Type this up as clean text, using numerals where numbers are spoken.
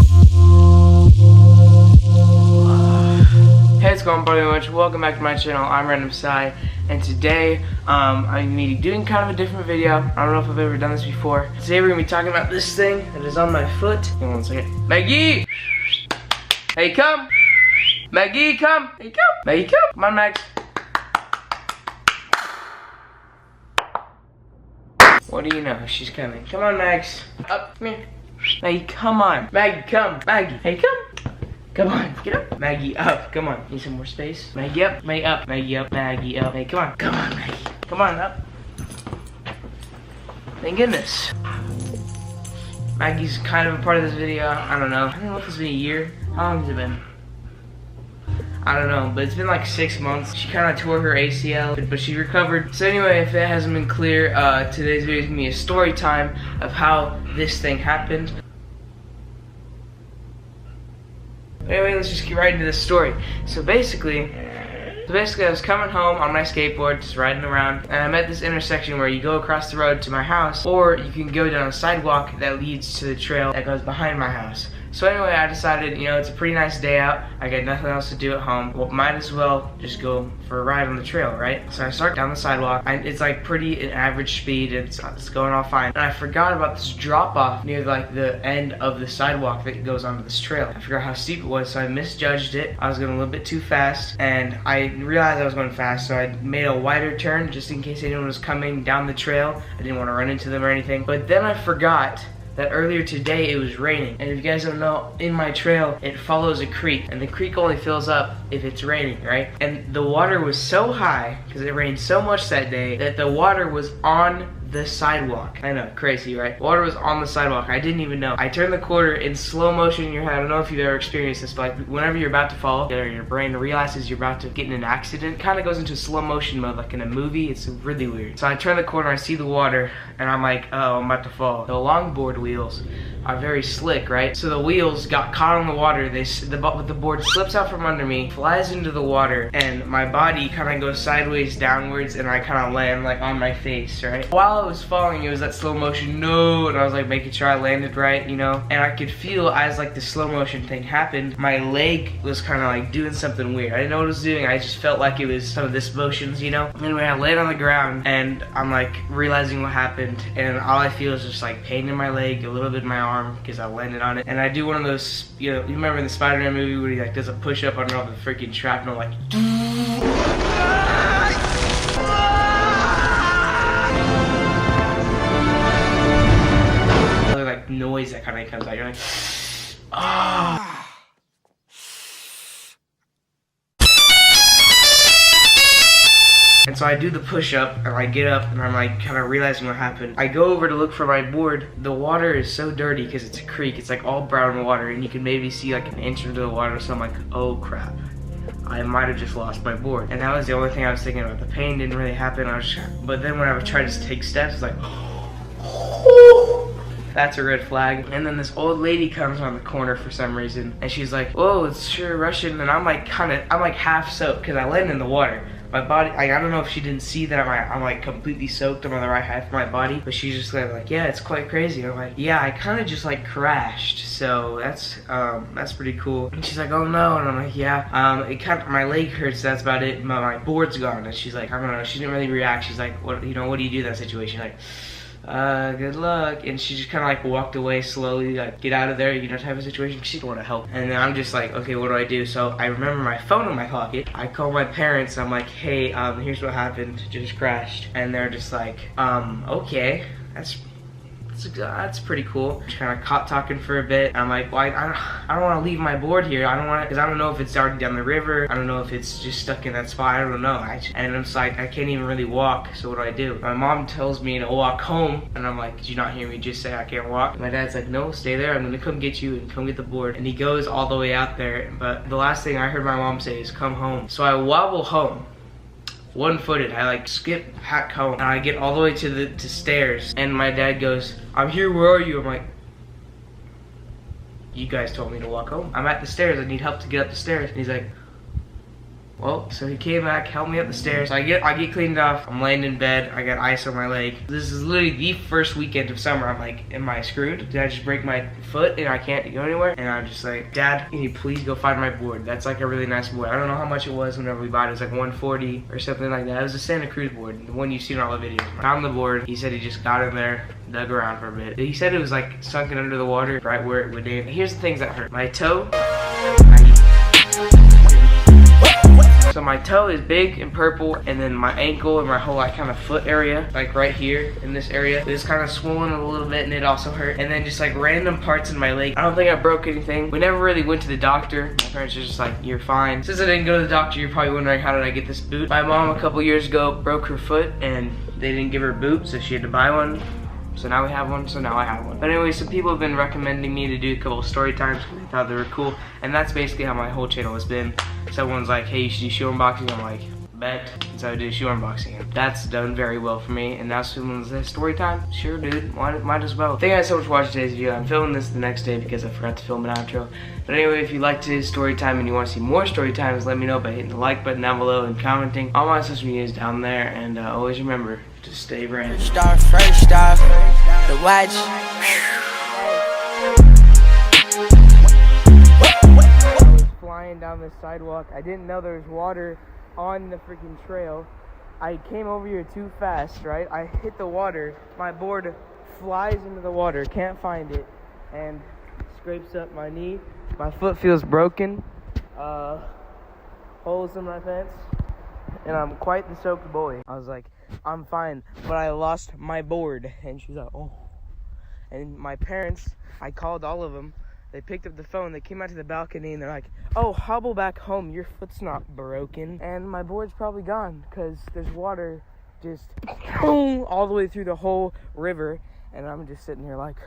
Hey, it's going pretty much. Welcome back to my channel. I'm Random Sai, and today I'm gonna be doing kind of a different video. I don't know if I've ever done this before. Today we're gonna be talking about this thing that is on my foot. Hang on one second. Maggie! Hey, come! Maggie, come! Hey, come! Maggie, come! Come on, Max. What do you know? She's coming. Come on, Max. Up, come here. Maggie, come on. Maggie, come. Maggie, hey, come. Come on, get up. Maggie, up. Come on. Need some more space. Maggie, up. Maggie, up. Maggie, up. Maggie, up. Hey, come on. Come on, Maggie. Come on, up. Thank goodness. Maggie's kind of a part of this video. I don't know. I don't know if it's been a year. How long has it been? I don't know, but it's been like 6 months. She kind of tore her ACL, but she recovered. So anyway, if it hasn't been clear, today's video is going to be a story time of how this thing happened. Anyway, let's just get right into this story. So basically I was coming home on my skateboard, just riding around, and I'm at this intersection where you go across the road to my house, or you can go down a sidewalk that leads to the trail that goes behind my house. So anyway, I decided, you know, it's a pretty nice day out. I got nothing else to do at home. Well, might as well just go for a ride on the trail, right? So I start down the sidewalk. It's like pretty an average speed. It's going all fine. And I forgot about this drop off near like the end of the sidewalk that goes onto this trail. I forgot how steep it was, so I misjudged it. I was going a little bit too fast, and I realized I was going fast, so I made a wider turn just in case anyone was coming down the trail. I didn't want to run into them or anything. But then I forgot that earlier today it was raining, and if you guys don't know, in my trail it follows a creek, and the creek only fills up if it's raining, right? And the water was so high because it rained so much that day that the water was on the sidewalk. I know, crazy, right? Water was on the sidewalk. I didn't even know. I turned the corner in slow motion in your head. I don't know if you've ever experienced this, but like whenever you're about to fall, your brain realizes you're about to get in an accident. It kind of goes into slow motion mode like in a movie. It's really weird. So I turn the corner, I see the water, and I'm like, oh, I'm about to fall. The longboard wheels are very slick, right? So the wheels got caught on the water. The board slips out from under me, flies into the water, and my body kind of goes sideways downwards, and I kind of land like on my face, right? While I was falling, it was that slow motion, no, and I was like making sure I landed right, you know? And I could feel as like the slow motion thing happened, my leg was kind of like doing something weird. I didn't know what it was doing. I just felt like it was some of this motions, you know? Anyway, I laid on the ground, and I'm like realizing what happened, and all I feel is just like pain in my leg, a little bit in my arm, because I landed on it. And I do one of those, you know, you remember in the Spider-Man movie where he like does a push-up under all the freaking shrapnel, like like noise that kind of comes out. You're like, ah. And so I do the push-up, and I get up, and I'm like kind of realizing what happened. I go over to look for my board. The water is so dirty because it's a creek. It's like all brown water, and you can maybe see like an inch into the water. So I'm like, oh crap, I might have just lost my board. And that was the only thing I was thinking about. The pain didn't really happen. But then when I would try to take steps, it's like, that's a red flag. And then this old lady comes on the corner for some reason, and she's like, whoa, it's sure Russian. And I'm like half soaked because I landed in the water. My body, I don't know if she didn't see that I'm like completely soaked on the right half of my body, but she's just like, yeah, it's quite crazy. And I'm like, yeah, I kind of just like crashed, so that's pretty cool. And she's like, oh no, and I'm like, yeah, my leg hurts, that's about it. My board's gone. And she's like, I don't know, she didn't really react. She's like, what do you do in that situation? Like, good luck. And she just kind of like walked away slowly, like, get out of there, you know, type of situation. She didn't want to help. And then I'm just like, okay, what do I do? So I remember my phone in my pocket. I call my parents. I'm like, hey, here's what happened. Just crashed. And they're just like, okay, that's pretty cool. Just kind of caught talking for a bit. I'm like, well, I don't want to leave my board here. I don't want to, because I don't know if it's already down the river. I don't know if it's just stuck in that spot. I don't know. And I'm just like, I can't even really walk. So what do I do? My mom tells me to walk home, and I'm like, did you not hear me just say I can't walk? And my dad's like, no, stay there. I'm gonna come get you and come get the board. And he goes all the way out there. But the last thing I heard my mom say is, come home. So I wobble home, one-footed. I like skip hack home, and I get all the way to the stairs, and my dad goes, I'm here, where are you? I'm like, you guys told me to walk home. I'm at the stairs, I need help to get up the stairs. And he's like, Well, so he came back, helped me up the stairs. I get cleaned off. I'm laying in bed. I got ice on my leg. This is literally the first weekend of summer. I'm like, am I screwed? Did I just break my foot and I can't go anywhere? And I'm just like, Dad, can you please go find my board? That's like a really nice board. I don't know how much it was whenever we bought it. It was like $140 or something like that. It was a Santa Cruz board, the one you've seen in all the videos. Found the board. He said he just got in there, dug around for a bit. He said it was like sunken under the water, right where it would aim. Here's the things that hurt. My toe. So my toe is big and purple, and then my ankle and my whole like kind of foot area, like right here in this area, is kind of swollen a little bit, and it also hurt. And then just like random parts in my leg. I don't think I broke anything. We never really went to the doctor. My parents were just like, you're fine. Since I didn't go to the doctor, you're probably wondering, how did I get this boot? My mom a couple years ago broke her foot, and they didn't give her a boot, so she had to buy one. So now we have one, so now I have one. But anyway, some people have been recommending me to do a couple of story times because they thought they were cool. And that's basically how my whole channel has been. Someone's like, hey, you should do shoe unboxing. I'm like, bet. And so I did shoe unboxing. And that's done very well for me. And now someone says, story time? Sure, dude. Might as well. Thank you guys so much for watching today's video. I'm filming this the next day because I forgot to film an outro. But anyway, if you liked today's story time and you want to see more story times, let me know by hitting the like button down below and commenting. All my social media is down there. And always remember to stay brand. First off, the watch. I was flying down this sidewalk. I didn't know there was water on the freaking trail. I came over here too fast, right? I hit the water. My board flies into the water. Can't find it. And scrapes up my knee. My foot feels broken. Holes in my pants. And I'm quite the soaked boy. I was like, I'm fine, but I lost my board. And she's like, oh. And my parents, I called all of them. They picked up the phone. They came out to the balcony and they're like, oh, hobble back home. Your foot's not broken. And my board's probably gone because there's water just all the way through the whole river. And I'm just sitting here like...